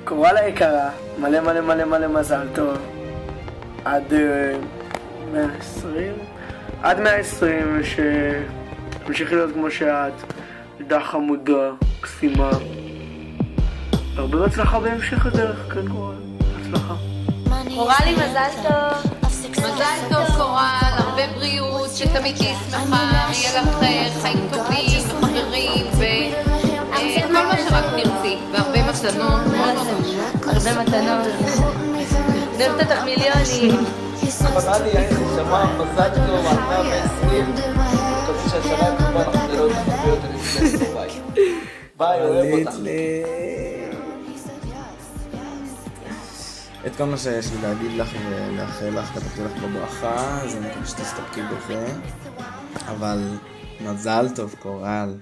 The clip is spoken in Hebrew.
קורל היקרה, מלא מלא מלא מלא מזל טוב. עד 120? עד 120 שתמשיכי להיות כמו שאת. ילדה חמודה, קסימה. הרבה בהצלחה בהמשך הדרך, כן קורל. הצלחה. קורלי, מזל טוב. מזל טוב קורל, הרבה בריאות, שתמיד תהיי שמחה, יהיה לך חיים טובים וחברים וכל מה שרק תרצי, והרבה מתנות, הרבה מתנות. נאהבת אותך מיליונים. אמרה לי, יאיר נשמה, מזל טוב, על 120, מקווה שהשנה הקרובה אנחנו נראה אותך הרבה יותר לפני ביי. ביי, אוהב אותך. את כל מה שיש לי להגיד לך ולאחל לך, כתבתי לך בברכה, אז אני מקווה שתסתפקי בזה. אבל מזל טוב קורל.